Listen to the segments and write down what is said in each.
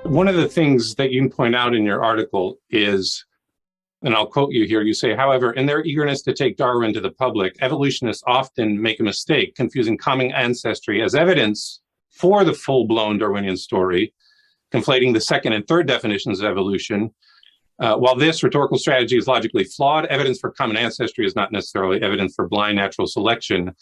One of the things that you point out in your article is, and I'll quote you here, you say, however, in their eagerness to take Darwin to the public, evolutionists often make a mistake, confusing common ancestry as evidence for the full-blown Darwinian story, conflating the second and third definitions of evolution. While this rhetorical strategy is logically flawed, evidence for common ancestry is not necessarily evidence for blind natural selection.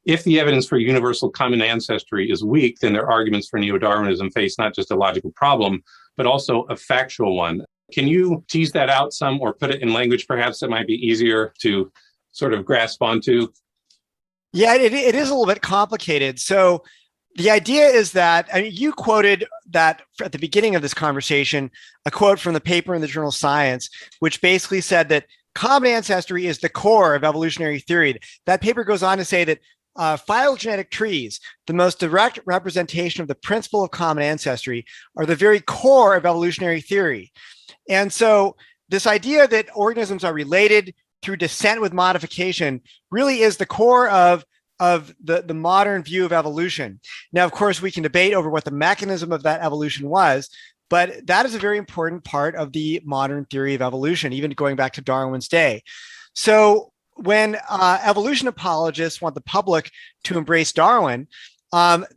If the evidence for universal common ancestry is weak, then their arguments for neo-Darwinism face not just a logical problem, but also a factual one. Can you tease that out some or put it in language perhaps that might be easier to sort of grasp onto? Yeah, it is a little bit complicated. So the idea is that, I mean, you quoted that at the beginning of this conversation, a quote from the paper in the journal Science, which basically said that common ancestry is the core of evolutionary theory. That paper goes on to say that phylogenetic trees, the most direct representation of the principle of common ancestry, are the very core of evolutionary theory. And so this idea that organisms are related through descent with modification really is the core of the modern view of evolution. Now, of course, we can debate over what the mechanism of that evolution was, but that is a very important part of the modern theory of evolution, even going back to Darwin's day. So when evolution apologists want the public to embrace Darwin,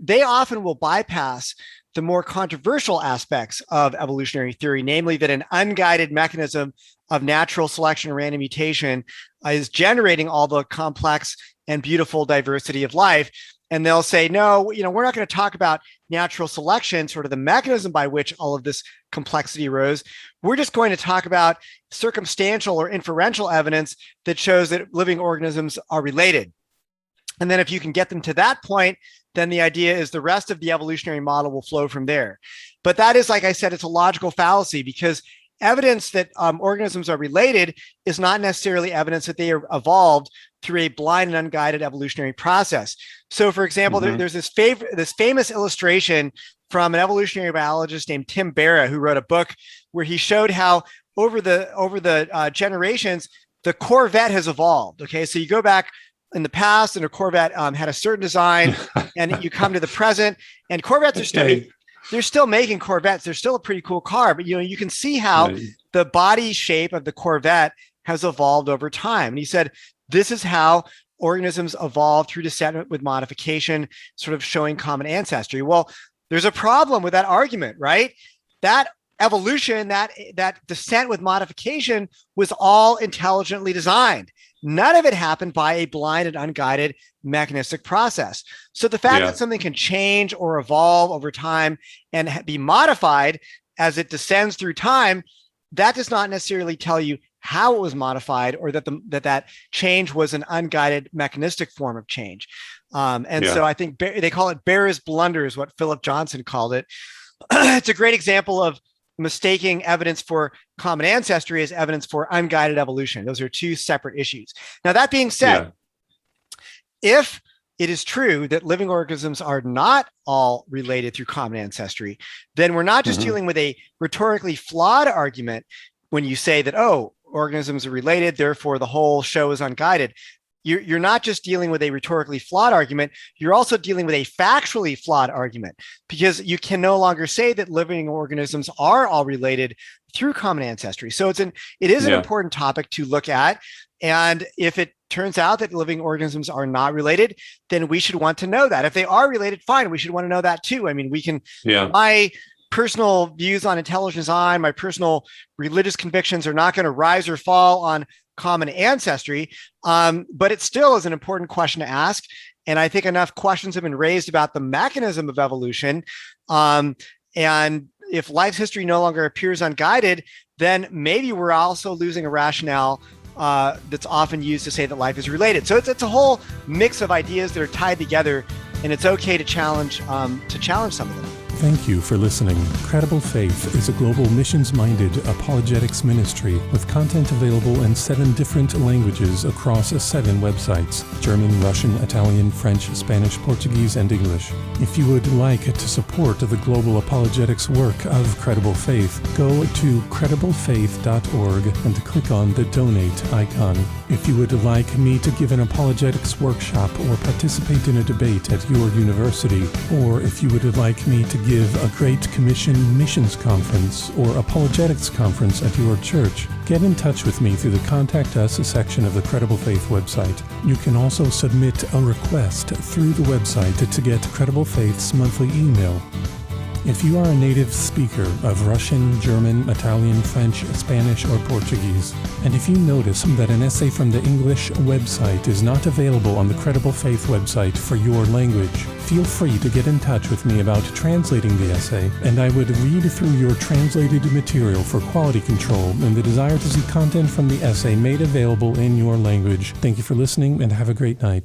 they often will bypass the more controversial aspects of evolutionary theory, namely that an unguided mechanism of natural selection and random mutation is generating all the complex and beautiful diversity of life. And they'll say, no, we're not going to talk about natural selection, sort of the mechanism by which all of this complexity arose. We're just going to talk about circumstantial or inferential evidence that shows that living organisms are related. And then if you can get them to that point, then the idea is the rest of the evolutionary model will flow from there. But that is, like I said, it's a logical fallacy, because evidence that organisms are related is not necessarily evidence that they are evolved through a blind and unguided evolutionary process. So, for example, there's this famous illustration from an evolutionary biologist named Tim Barra, who wrote a book where he showed how over the generations, the Corvette has evolved. Okay, so you go back in the past, and a Corvette had a certain design, and you come to the present, and Corvettes are they're still making Corvettes. They're still a pretty cool car, but you can see how the body shape of the Corvette has evolved over time. And he said, this is how organisms evolve through descent with modification, sort of showing common ancestry. Well, there's a problem with that argument, right? That evolution, that descent with modification was all intelligently designed. None of it happened by a blind and unguided mechanistic process. So the fact that something can change or evolve over time and be modified as it descends through time, that does not necessarily tell you how it was modified, or that change was an unguided mechanistic form of change. So I think they call it Barra's blunder, is what Philip Johnson called it. It's a great example of mistaking evidence for common ancestry as evidence for unguided evolution. Those are two separate issues. Now, that being said, if it is true that living organisms are not all related through common ancestry, then we're not just dealing with a rhetorically flawed argument when you say that, organisms are related, therefore the whole show is unguided. You're not just dealing with a rhetorically flawed argument, you're also dealing with a factually flawed argument, because you can no longer say that living organisms are all related through common ancestry. So it is an important topic to look at. And if it turns out that living organisms are not related, then we should want to know that. If they are related, fine, we should want to know that too. I mean, we can, my personal views on intelligent design, my personal religious convictions are not going to rise or fall on common ancestry, but it still is an important question to ask. And I think enough questions have been raised about the mechanism of evolution. And if life's history no longer appears unguided, then maybe we're also losing a rationale that's often used to say that life is related. So it's a whole mix of ideas that are tied together, and it's okay to challenge some of them. Thank you for listening. Credible Faith is a global missions-minded apologetics ministry with content available in 7 different languages across 7 websites: German, Russian, Italian, French, Spanish, Portuguese, and English. If you would like to support the global apologetics work of Credible Faith, go to crediblefaith.org and click on the donate icon. If you would like me to give an apologetics workshop or participate in a debate at your university, or if you would like me to give a Great Commission Missions Conference or Apologetics Conference at your church, get in touch with me through the Contact Us section of the Credible Faith website. You can also submit a request through the website to get Credible Faith's monthly email. If you are a native speaker of Russian, German, Italian, French, Spanish, or Portuguese, and if you notice that an essay from the English website is not available on the Credible Faith website for your language, feel free to get in touch with me about translating the essay, and I would read through your translated material for quality control and the desire to see content from the essay made available in your language. Thank you for listening, and have a great night.